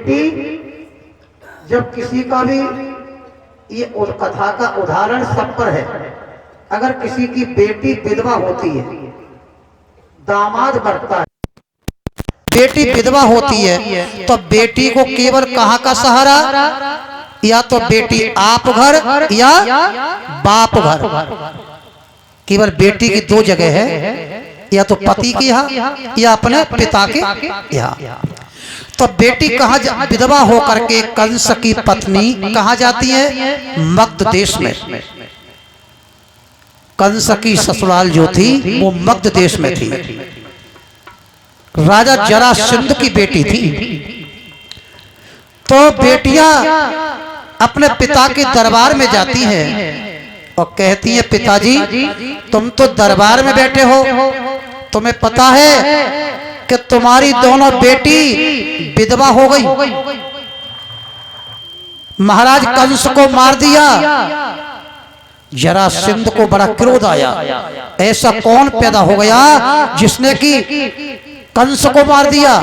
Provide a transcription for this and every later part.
बेटी जब किसी का भी, ये कथा का उदाहरण सब पर है, अगर किसी की बेटी विधवा होती है, दामाद बढ़ता है, बेटी विधवा होती है तो बेटी को केवल कहाँ का सहारा, या तो बेटी आप घर या बाप घर। केवल बेटी की दो जगह है, या तो पति के यहाँ या अपने पिता के यहाँ। तो बेटी कहाँ विधवा होकर के कंस की पत्नी कहाँ जाती है? मगध देश में। कंस की ससुराल जो थी वो मगध देश में थी। राजा जरासंध की बेटी थी। तो बेटियां अपने पिता के दरबार में जाती हैं और कहती हैं, पिताजी तुम तो दरबार में बैठे हो, तुम्हें पता है कि तुम्हारी दोनों बेटी विधवा हो गई, महाराज कंस को मार दिया। जरासंध को बड़ा क्रोध आया, ऐसा कौन पैदा हो गया जिसने कि कंस को मार दिया।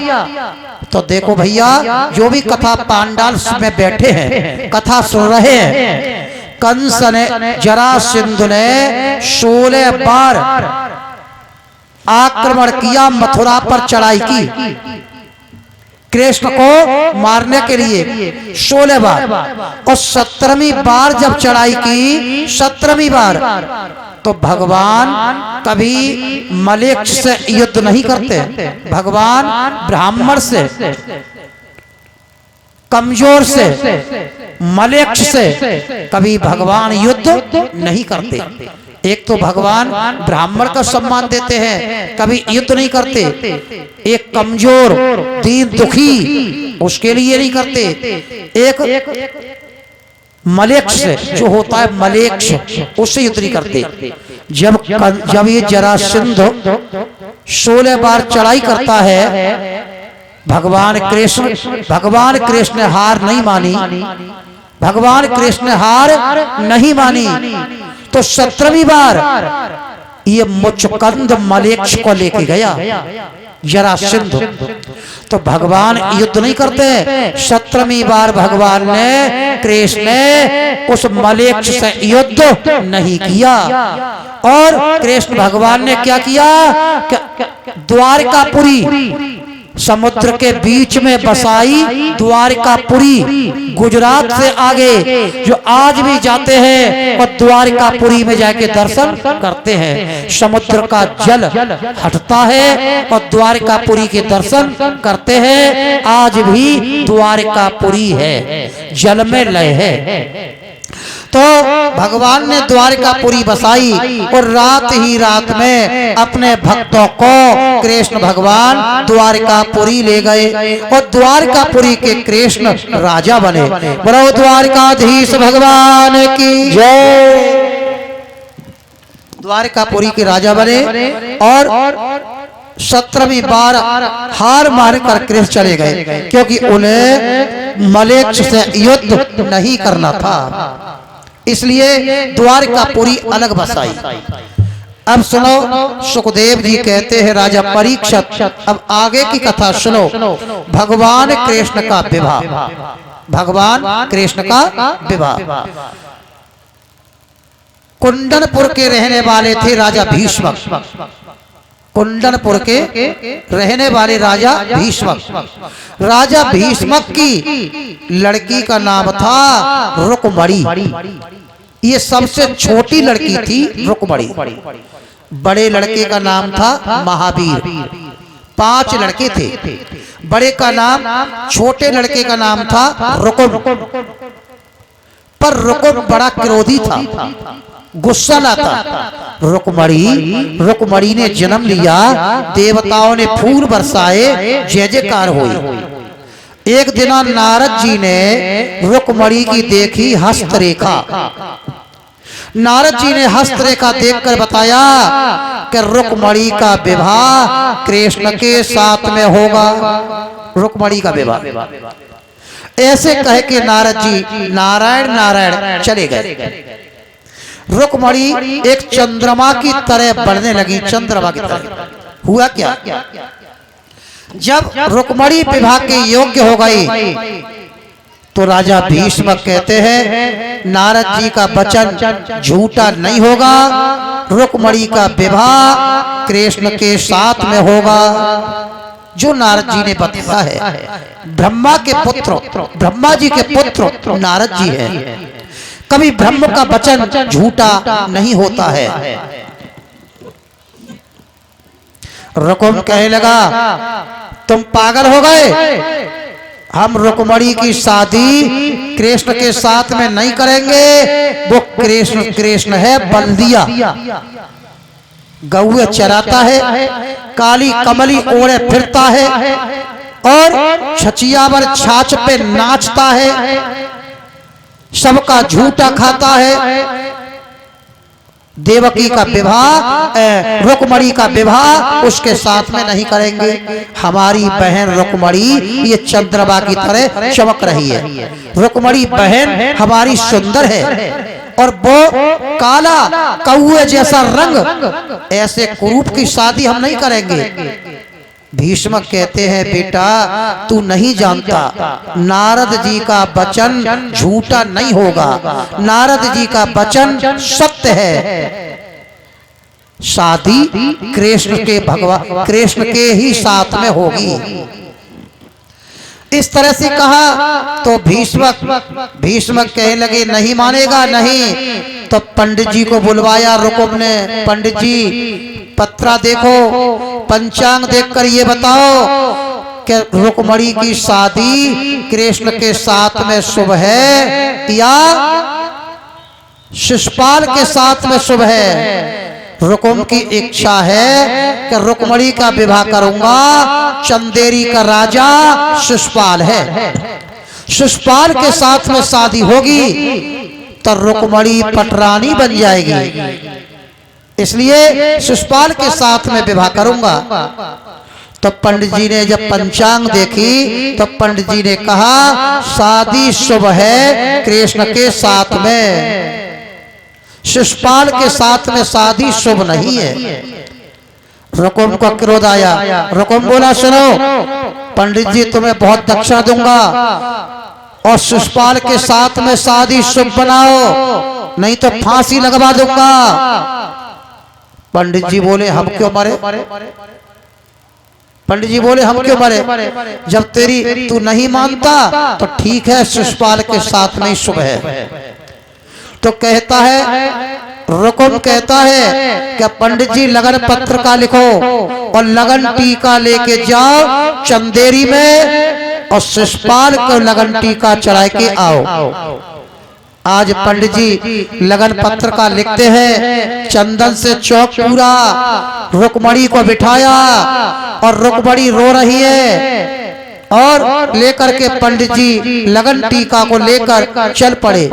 तो देखो भैया, जो भी कथा पांडाल में बैठे हैं, कथा सुन रहे हैं, कंस ने, जरासंध ने 16 बार आक्रमण किया, मथुरा पर चढ़ाई की कृष्ण को मारने के लिए 16 बार। और 17वीं बार जब चढ़ाई की, 17वीं बार, तो भगवान कभी मलेच्छ से युद्ध नहीं करते। भगवान ब्राह्मण से, कमजोर से, मलेच्छ से कभी भगवान युद्ध नहीं करते। एक तो भगवान ब्राह्मण का सम्मान देते हैं, कभी युद्ध नहीं करते। एक कमजोर, दीन, दुखी, उसके लिए नहीं करते। एक मलेच्छ से, जो होता है मलेच्छ, उससे युद्ध नहीं करते। जब ये जरासंध 16 बार चढ़ाई करता है, भगवान कृष्ण ने हार नहीं मानी। भगवान कृष्ण ने हार नहीं मानी। तो 17वीं बार ये मुचकंद मलेच्छ को लेके गया जरासंध। तो भगवान युद्ध नहीं करते। 17वीं बार भगवान ने, कृष्ण ने उस मलेच्छ से युद्ध नहीं किया। और कृष्ण भगवान ने क्या किया? द्वारकापुरी समुद्र के बीच में बसाई द्वारकापुरी, गुजरात से आगे जो आज भी जाते हैं और द्वारकापुरी में जाके दर्शन करते हैं। समुद्र का जल हटता है और द्वारकापुरी के दर्शन करते हैं। आज भी द्वारकापुरी है, जल में लय है। तो भगवान ने द्वारकापुरी बसाई और रात ही रात में अपने भक्तों को कृष्ण भगवान द्वारकापुरी ले गए और द्वारकापुरी के कृष्ण राजा बने। बोलो द्वारकाधीश भगवान की जय। द्वारकापुरी के राजा बने और 17वीं बार हार मार कर कृष्ण चले गए, क्योंकि उन्हें मलेच्छ से युद्ध नहीं करना था, इसलिए द्वारकापुरी अलग बसाई। अब सुनो, सुखदेव जी कहते हैं, राजा परीक्षित, अब आगे की कथा सुनो। भगवान कृष्ण का विवाह, भगवान कृष्ण का विवाह। कुंदनपुर के रहने वाले थे राजा भीष्म। कुंदनपुर के रहने वाले राजा भीष्म। राजा भीष्म की लड़की का नाम था रुक्मणी। ये सबसे छोटी लड़की थी रुक्मणी। बड़े लड़के का नाम था महावीर। 5 लड़के थे। बड़े का नाम, छोटे लड़के का नाम था रुकुम। पर रुकुम बड़ा क्रोधी था, गुस्सा लाता। रुक्मणी ने जन्म लिया, देवताओं ने फूल बरसाए, जय जयकार हुई। एक दिन नारद जी ने रुक्मणी की देखी हस्तरेखा। नारद जी ने हस्तरेखा देखकर बताया कि रुक्मणी का विवाह कृष्ण के साथ में होगा। रुक्मणी का विवाह ऐसे कह के नारद जी नारायण नारायण चले गए। रुक्मणी एक चंद्रमा की तरह बढ़ने लगी। चंद्रमा की तरह हुआ क्या? जब रुक्मणी विवाह के योग्य हो गई तो राजा भीष्म कहते हैं नारद जी का वचन झूठा नहीं होगा, रुक्मणी का विवाह कृष्ण के साथ में होगा। जो नारद जी ने बताया है, ब्रह्मा के पुत्र, ब्रह्मा जी के पुत्र नारद जी हैं। कभी ब्रह्म का वचन झूठा नहीं होता है। रुकुम कहने लगा तुम पागल हो गए, हम रुक्मणी की शादी कृष्ण के साथ में नहीं करेंगे। वो कृष्ण है बल्दिया, गऊ चराता है, काली कमली ओढ़े फिरता है और छचियावर छाछ पे नाचता है, सबका झूठा खाता है। देवकी का विवाह, रुक्मणी का विवाह उसके साथ में नहीं करेंगे। हमारी बहन रुक्मणी ये चंद्रमा की तरह चमक रही है। रुक्मणी बहन हमारी सुंदर है और वो काला कौए जैसा रंग, ऐसे कुरूप की शादी हम नहीं करेंगे। भीष्म कहते हैं बेटा तू नहीं जानता, नारद जी का वचन झूठा नहीं होगा, नारद जी का वचन सत्य है। शादी कृष्ण के ही साथ में होगी। इस तरह से कहा तो भीष्म कहने लगे नहीं मानेगा नहीं। तो पंडित जी को बुलवाया रुकुम ने। पंडित जी पत्रा देखो, पंचांग देखकर ये बताओ कि रुक्मणी की शादी कृष्ण के साथ में शुभ है या शिशुपाल के साथ में शुभ है। रुकुम की इच्छा है कि रुक्मणी का विवाह करूंगा, चंदेरी का राजा शिशुपाल है, शिशुपाल के साथ में शादी होगी तो रुक्मणी पटरानी बन जाएगी, इसलिए शिशुपाल के साथ में विवाह करूंगा। तो पंडित जी ने जब पंचांग देखी तो पंडित जी ने कहा शादी शुभ है कृष्ण के साथ में, शिशुपाल के साथ में शादी शुभ नहीं है। रुकुम को क्रोध आया। रुकुम बोला सुनो पंडित जी तुम्हें बहुत दक्षिणा दूंगा और शिशुपाल के साथ में शादी शुभ बनाओ, नहीं तो फांसी लगवा दूंगा। पंडित जी बोले हम क्यों मरे? पंडित जी बोले हम क्यों मरे? जब तू नहीं मानता तो ठीक है, शिशुपाल के साथ में शुभ है। तो कहता है, रुकुम कहता है कि पंडित जी लगन पत्र का लिखो और लगन टीका लेके जाओ चंदेरी में और शिशुपाल को लगन टीका चढ़ा के आओ। आज पंडित जी लगन पत्र का लिखते हैं, चंदन से चौक पूरा रुक्मणी को बिठाया और रुक्मणी रो रही है और लेकर के पंडित जी लगन टीका को लेकर चल पड़े।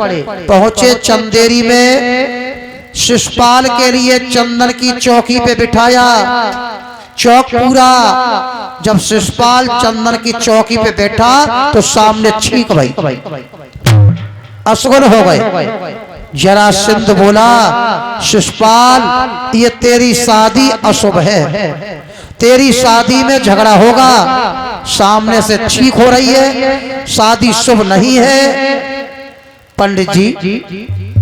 पहुंचे चंदेरी में, शिशुपाल के लिए चंदन की चौकी पे बिठाया, चौक पूरा। जब शिशुपाल चंदन की चौकी पे बैठा तो सामने छींक भाई असगुन हो गए। जरासंध बोला शिशुपाल ये तेरी शादी अशुभ है, तेरी शादी में झगड़ा होगा, सामने से छींक हो रही है, शादी शुभ नहीं है। पंडित जी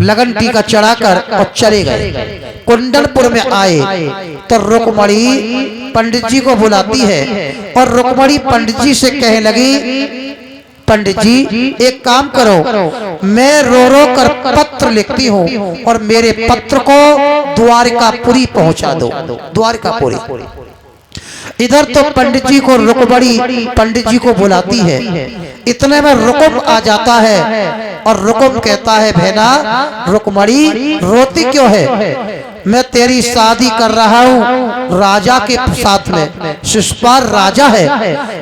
लगन टीका चढ़ाकर और चले गए। कुंडलपुर में आए तो रुक्मणी पंडित जी को बुलाती है और रुक्मणी पंडित जी से कहने लगी पंडित जी एक काम करो, मैं रो रो कर पत्र लिखती हूँ और मेरे पत्र को द्वारकापुरी पहुंचा दो। द्वारकापुरी। इधर तो पंडित जी को रुक्मणी पंडित जी को बुलाती है। इतने में रुकुम आ जाता है और रुकुम कहता है बहना रुक्मणी रोती क्यों है? मैं तेरी शादी कर रहा हूँ राजा के साथ में, शिशुपाल राजा है,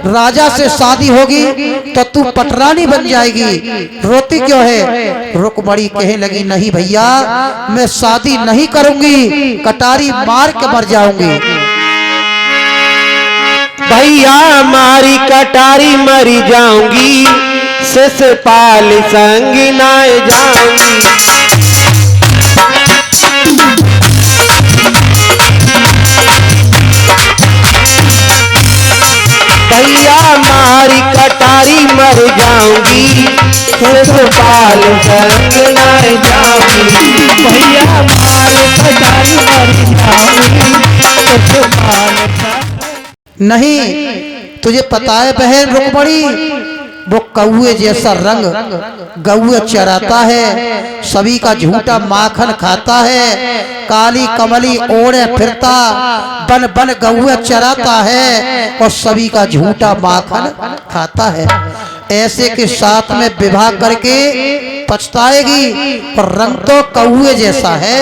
राजा से शादी होगी तो तू पटरानी बन जाएगी, रोती क्यों है? रुक्मणी कहने लगी नहीं भैया मैं शादी नहीं करूंगी, कटारी मार के मर जाऊंगी। भैया मारी कटारी मरी जाऊंगी, शिशुपाल संग ना जाऊंगी। भैया मारी कटारी मर जाऊंगी, शिषपाल संग न जाऊंगी। भैया मारे कटारी मर जाऊंगी, शिषपाल नहीं, तुझे पता है बहन रुक्मणी, वो कौए जैसा रंग गौए चराता है, सभी का झूठा माखन खाता है, काली कमली ओढ़े फिरता बन बन गौए चराता है और सभी का झूठा माखन खाता है। ऐसे के साथ में विवाह करके पछताएगी और रंग तो कौए जैसा है,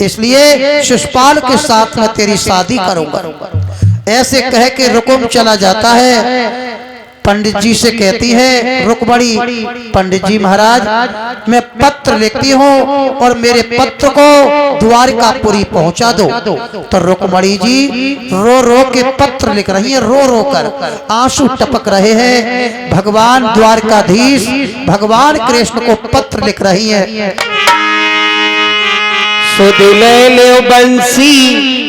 इसलिए शिषपाल के साथ में तेरी शादी करूंगा। ऐसे कह के रुकुम चला जाता है। पंडित जी से कहती है रुक्मणी, पंडित जी महाराज मैं पत्र लिखती हूँ और मेरे पत्र को द्वारकापुरी पहुंचा दो। तो रुक्मणी जी रो रो के पत्र लिख रही हैं, रो रो कर आंसू टपक रहे हैं। भगवान द्वारकाधीश भगवान कृष्ण को पत्र लिख रही है। सुध ले लो बंसी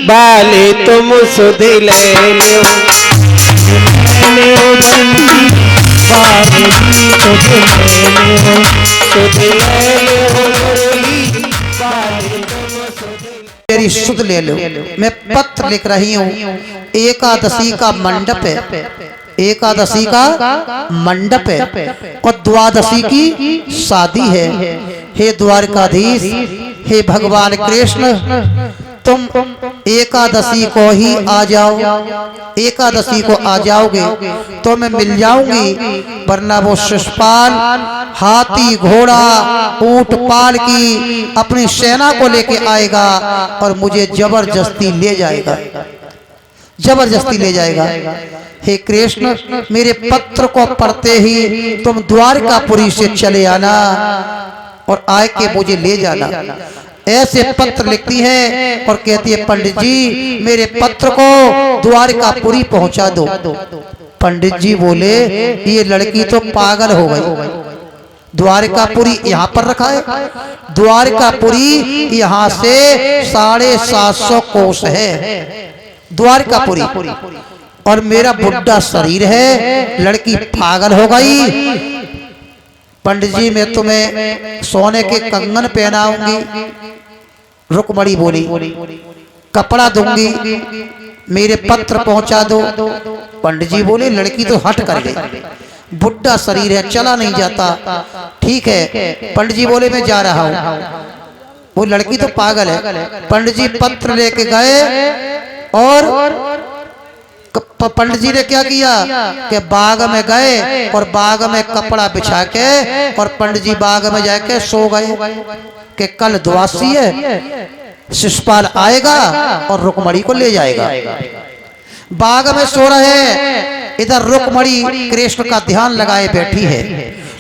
बाले तुम सुध ले लो, मेरी सुध ले लो, मैं पत्र लिख रही हूँ। एकादशी का मंडप है, एकादशी का मंडप है और द्वादशी की शादी है। हे द्वारकाधीश, हे भगवान कृष्ण, तुम एकादशी को ही आ जाओ, एकादशी को आ जाओगे तो मैं मिल जाऊंगी, वरना वो शिषपाल हाथी घोड़ा ऊंट पाल की अपनी सेना को लेके आएगा और मुझे जबरदस्ती ले जाएगा, जबरदस्ती ले जाएगा। हे कृष्ण, मेरे पत्र को पढ़ते ही तुम द्वारकापुरी से चले आना और आए के मुझे ले जाना। ऐसे पत्र लिखती है और कहती है पंडित जी मेरे पत्र को द्वारकापुरी पहुंचा दो। पंडित जी बोले ये लड़की तो पागल हो गई, द्वारकापुरी यहाँ पर रखा है, द्वारकापुरी यहाँ से 750 कोस है द्वारकापुरी, और मेरा बुढ़ा शरीर है, लड़की पागल हो गई। पंडित जी मैं तुम्हें सोने के कंगन पहनाऊंगी। रुक्मणी बोली कपड़ा दूंगी, मेरे पत्र पहुंचा दो। पंडित जी बोले लड़की तो हट कर गई, बुढ़ा शरीर है, चला नहीं जाता। ठीक है, पंडित जी बोले मैं जा रहा हूँ, वो लड़की तो पागल है। पंडित जी पत्र लेके गए और पंडित जी ने क्या किया कि बाग में गए और बाग में कपड़ा बिछा के और पंडित जी बाग में जाके सो गए कि कल द्वादशी है, शिषपाल आएगा और रुक्मणी को ले जाएगा। बाग में सो रहे, इधर रुक्मणी कृष्ण का ध्यान लगाए बैठी है।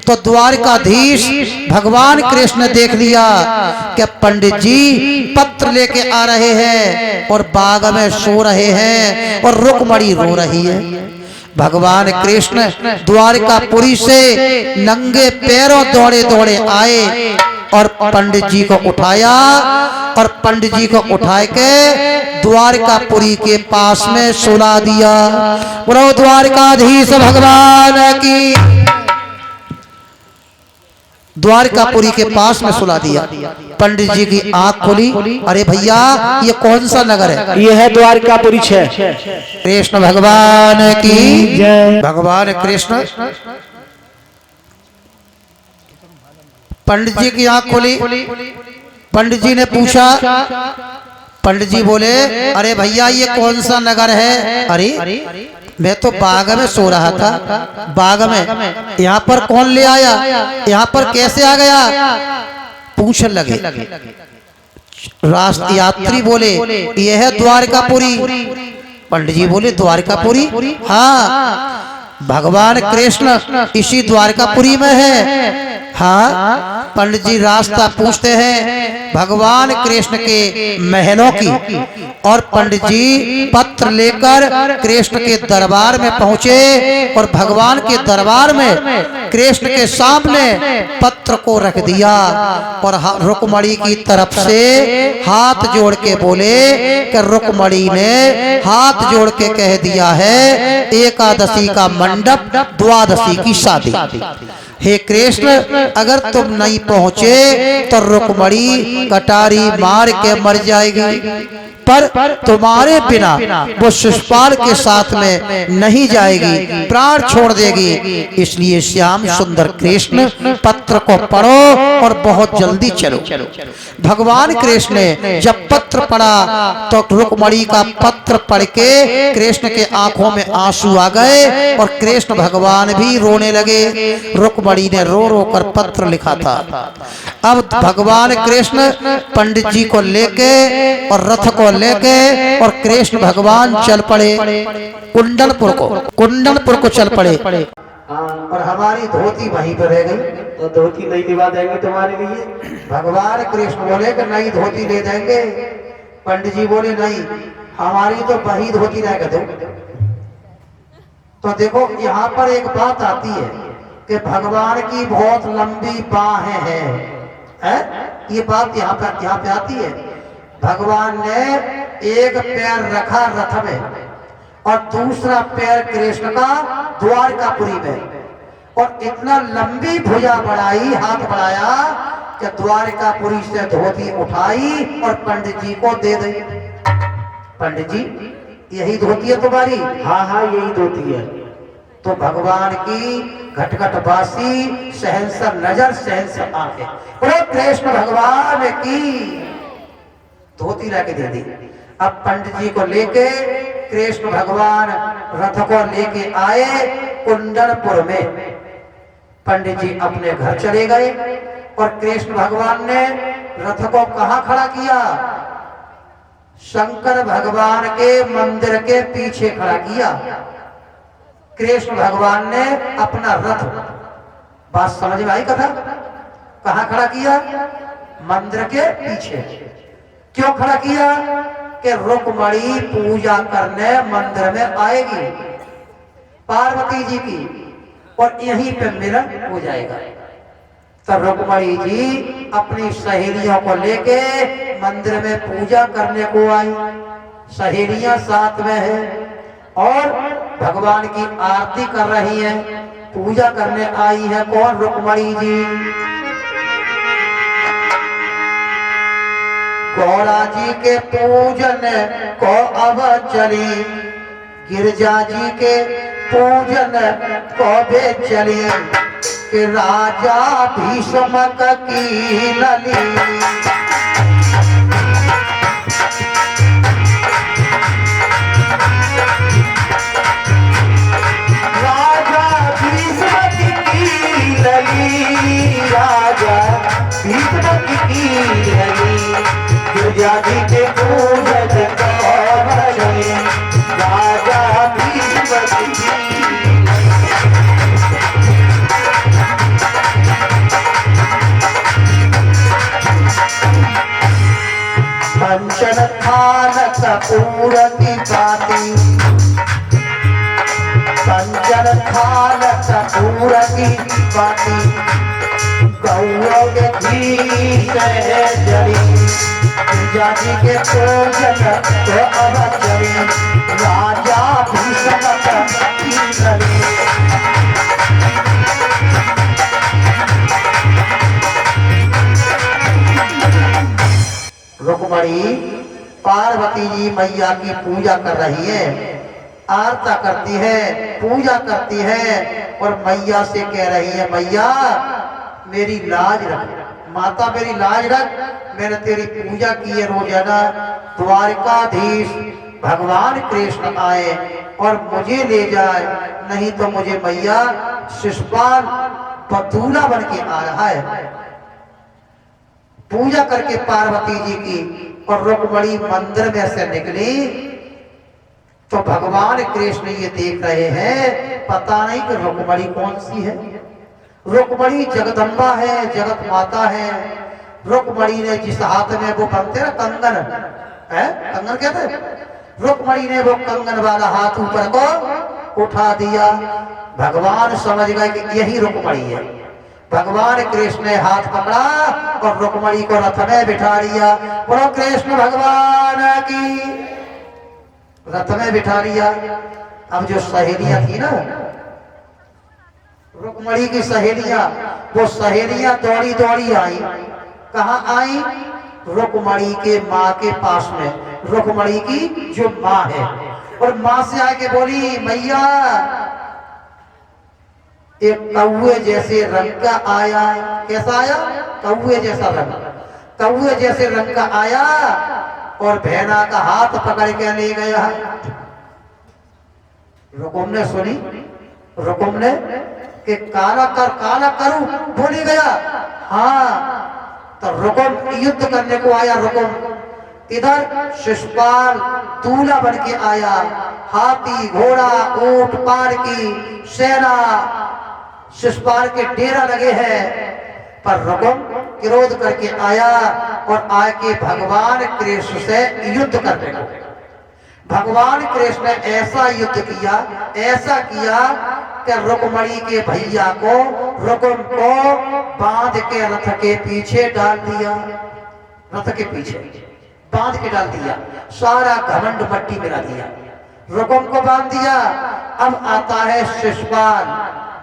तो द्वारकाधीश भगवान कृष्ण ने देख लिया कि पंडित जी पत्र लेके आ रहे हैं और बाग में सो रहे हैं और रुक्मणी रो रही है। भगवान कृष्ण द्वारकापुरी से नंगे पैरों दौड़े दौड़े आए और पंडित जी को उठाया और पंडित जी को उठा के द्वारकापुरी के पास में सुला दिया। बोलो द्वारकाधीश भगवान की। द्वारकापुरी के पास में सुला दिया। पंडित जी की आंख खुली, अरे भैया ये कौन सा नगर है? ये है द्वारकापुरी 6। कृष्ण भगवान की जय। भगवान कृष्ण पंडित जी की आंख खुली। पंडित जी ने पूछा, पंडित जी बोले अरे भैया ये कौन सा नगर है? अरे मैं तो बाग में सो रहा था, बाग में, यहाँ पर कौन ले आया, यहाँ पर कैसे आ गया? पूछने लगे। राष्ट्र यात्री बोले ये है द्वारकापुरी। पंडित जी बोले द्वारकापुरी? हाँ, भगवान कृष्ण इसी द्वारकापुरी में है। हाँ, पंडित जी रास्ता पूछते हैं भगवान कृष्ण के महलों की, और पंडित जी पत्र लेकर कृष्ण के दरबार में पहुंचे और भगवान के दरबार में कृष्ण के सामने पत्र को रख दिया और रुक्मणी की तरफ से हाथ जोड़ के बोले कि रुक्मणी ने हाथ जोड़ के कह दिया है एकादशी का मंडप, द्वादशी की शादी। हे कृष्ण, अगर तुम नहीं पहुंचे तो रुक्मणी कटारी मार के मर जाएगी, पर तुम्हारे बिना वो शिशुपाल के साथ में नहीं जाएगी, प्राण छोड़ देगी। इसलिए श्याम सुंदर कृष्ण पत्र को पढ़ो और बहुत जल्दी चलो। भगवान कृष्ण ने जब पत्र पढ़ा तो रुक्मणी का पत्र पढ़ के कृष्ण के आंखों में आंसू आ गए और कृष्ण भगवान भी रोने लगे। रुक्मणी ने रो रो कर पत्र लिखा था। अब भगवान कृष्ण पंडित जी को लेके और रथ को लेके और कृष्ण भगवान चल पड़े कुंडलपुर को चल पड़े। और हमारी धोती वहीं पर रह गई। तो धोती नहीं दिवा देंगे तुम्हारे लिए? भगवान कृष्ण बोले कि नई धोती ले देंगे। पंडित जी बोले नहीं, हमारी तो वही धोती रह गई। तो देखो यहाँ पर एक बात आती है कि भगवान की बहुत लंबी बाहें हैं, ये बात यहाँ पे आती है। भगवान ने एक पैर रखा रथ में और दूसरा पैर कृष्ण का द्वारकापुरी में, और इतना लंबी भुजा बढ़ाई, हाथ बढ़ाया कि द्वारकापुरी से धोती उठाई और पंडित जी को दे दी। पंडित जी, यही धोती है तुम्हारी? हाँ हाँ, यही धोती है। तो भगवान की घटघटवासी सहनसर नजर, सहनसर आंखें, बोले कृष्ण भगवान की धोती लाके दे दी। अब पंडित जी को लेके कृष्ण भगवान रथ को लेके आए कुंडलपुर में। पंडित जी अपने घर चले गए और कृष्ण भगवान ने रथ को कहां खड़ा किया? शंकर भगवान के मंदिर के पीछे खड़ा किया। कृष्ण भगवान ने अपना रथ, बात समझ में आई कथा? कहां खड़ा किया? मंदिर के पीछे। क्यों खड़ा किया? कि रुक्मणी पूजा करने मंदिर में आएगी पार्वती जी की, और यहीं पे मिलन हो जाएगा। तो रुक्मणी जी अपनी सहेलियों को लेके मंदिर में पूजा करने को आई। सहेलियां साथ में है और भगवान की आरती कर रही हैं, पूजा करने आई है। कौन? रुक्मणी जी। गौरा जी के पूजन को अब चली, गिरजा जी के पूजन को भी चली, कि राजा भीष्म की लली। राजा भीष्म की लली, राजा भीष्म की लली, गिरजा जी के पूजन को भजनी, राजा भीष्म की। पंचन थान कपूर की बाती, पंचन थान कपूर की बाती, गौरों के घी से जली, जाति के पूजन तो अब चली, राजा भीष्म की लली। रुक्मणी पार्वती जी मैया की पूजा कर रही है, आरता करती है, पूजा करती है और मैया से कह रही है, मैया मेरी लाज रख, माता मेरी लाज रख, मैंने तेरी पूजा की है रोजाना। द्वारकाधीश भगवान कृष्ण आए और मुझे ले जाए, नहीं तो मुझे मैया शिशुपाल दूल्हा बन के आ रहा है। पूजा करके पार्वती जी की और रुक्मणी मंदिर में से निकली तो भगवान कृष्ण ये देख रहे हैं, पता नहीं कि रुक्मणी कौन सी है। रुक्मणी जगदम्बा है, जगत माता है। रुक्मणी ने जिस हाथ में वो बनते ना कंगन है, कंगन कहते हैं, रुक्मणी ने वो कंगन वाला हाथ ऊपर को उठा दिया। भगवान समझ गए कि यही रुक्मणी है। भगवान कृष्ण ने हाथ पकड़ा और रुक्मणी को रथ में बिठा लिया। बोलो कृष्ण भगवान की। रथ में बिठा लिया। अब जो सहेलियां थी ना, रुक्मणी की सहेलियां, वो सहेलियां दौड़ी दौड़ी आई। कहाँ आई? रुक्मणी के माँ के पास में। रुक्मणी की जो माँ है, और माँ से आके बोली, मैया एक कौवे जैसे रंग का आया। कैसा आया? कौवे जैसा रंग। कौवे जैसे रंग का आया और भेना का हाथ पकड़ के ले गया। रुकुम ने सुनी, रुकुम ने कि काला करूं बोली गया। हाँ, तो रुकुम युद्ध करने को आया। रुकुम इधर शिशुपाल दूल्हा बन के आया। हाथी घोड़ा ऊंट पार की सेना, शिशुपाल के डेरा लगे हैं। पर रुकुम क्रोध करके आया और आके भगवान कृष्ण से युद्ध करने को। भगवान कृष्ण ने ऐसा युद्ध किया, ऐसा किया कि रुक्मणी के भैया को, रुकुम को बांध के रथ के पीछे डाल दिया। रथ के पीछे बांध के डाल दिया। सारा घमंड मट्टी मिला दिया। रुकुम को बांध दिया। अब आता है शिशुपाल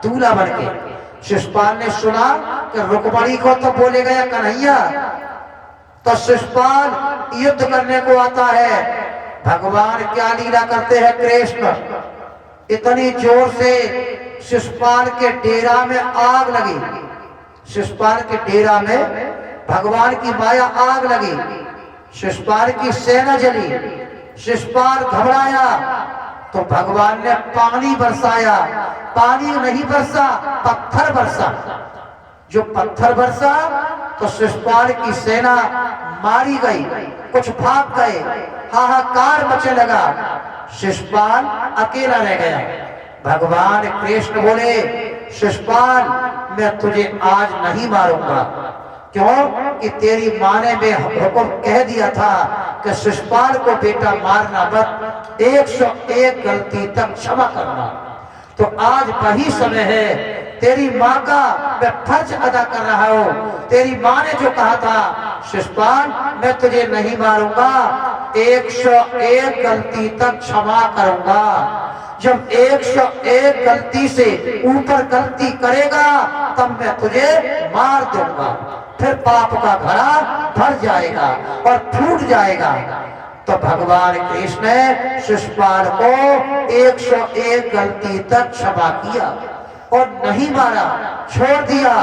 दूल्हा बन के। शिशुपाल ने सुना कि रुक्मणी को तो बोले गया कन्हैया, तो शिशुपाल युद्ध करने को आता है। भगवान क्या लीला करते हैं कृष्ण, इतनी जोर से शिशुपाल के डेरा में आग लगी। शिशुपाल के डेरा में भगवान की माया आग लगी। शिशुपाल की सेना जली। शिशुपाल घबराया तो भगवान ने पानी बरसाया। पानी नहीं बरसा, पत्थर बरसा। जो पत्थर बरसा तो शिशुपाल की सेना मारी गई, कुछ भाग गए, हाहाकार मचने लगा। शिशुपाल अकेला रह गया। भगवान कृष्ण बोले, शिशुपाल मैं तुझे आज नहीं मारूंगा। क्यों? कि तेरी माँ ने मैं हुक्म कह दिया था कि शिशुपाल को बेटा मारना मत, 101 गलती तक क्षमा करना। तो आज वही समय है, तेरी माँ का मैं फर्ज अदा कर रहा हूँ। तेरी माँ ने जो कहा था, शिशुपाल मैं तुझे नहीं मारूंगा, 101 गलती तक क्षमा करूंगा। जब 101 गलती से ऊपर गलती करेगा तब मैं तुझे मार दूंगा। फिर पाप का घड़ा भर जाएगा और फूट जाएगा। तो भगवान कृष्ण ने शिशुपाल को 101 गलती तक क्षमा किया और नहीं मारा, छोड़ दिया।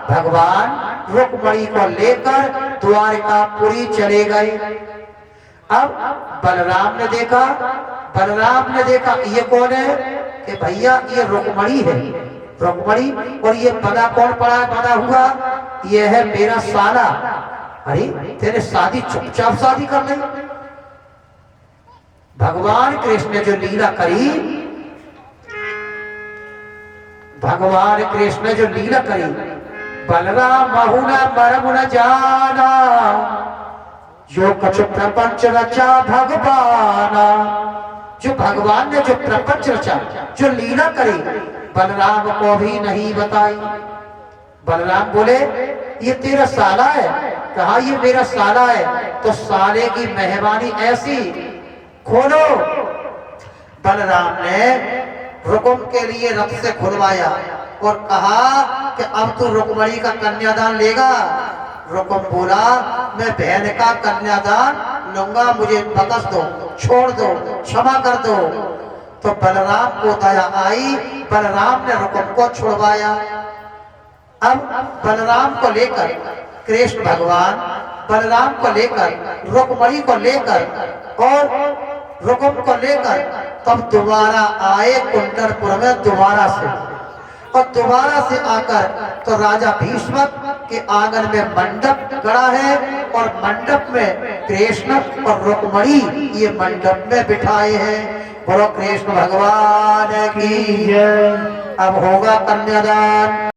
भगवान रुक्मणी को लेकर द्वारकापुरी चले गए। अब बलराम ने देखा ये कौन है? कि भैया ये रुक्मणी है। रुक्मणी, और ये बना कौन पड़ा है? बना हुआ ये है मेरा साला। अरे तेरे शादी चुपचाप शादी कर ले। भगवान कृष्ण ने जो लीला करी, भगवान कृष्ण ने जो लीला करी, बलराम महुना मरम न जाना, जो कछु प्रपंच रचा भगवाना। जो भगवान ने जो प्रपंच रचा, जो लीला करी, बलराम को भी नहीं बताई। बलराम बोले ये तेरा साला है। कहा ये मेरा साला है, तो साले की मेहरबानी ऐसी, खोलो। बलराम ने रुकुम के लिए रथ से खुलवाया और कहा कि अब तू रुक्मणी का कन्यादान लेगा। रुकुम बोला मैं बहन का कन्यादान लूंगा, मुझे बख्श दो, छोड़ दो, क्षमा कर दो। तो बलराम को दया आई, बलराम ने रुकुम को छुड़वाया। अब बलराम को लेकर कृष्ण भगवान, बलराम को लेकर, रुक्मणी को लेकर और रुकुम को लेकर तब दोबारा आए कुंडरपुर में दोबारा से। और दोबारा से आकर तो राजा भीष्म के आंगन में मंडप गड़ा है और मंडप में कृष्ण और रुक्मणी ये मंडप में बिठाए हैं। बोलो कृष्ण भगवान की जय। अब होगा कन्यादान।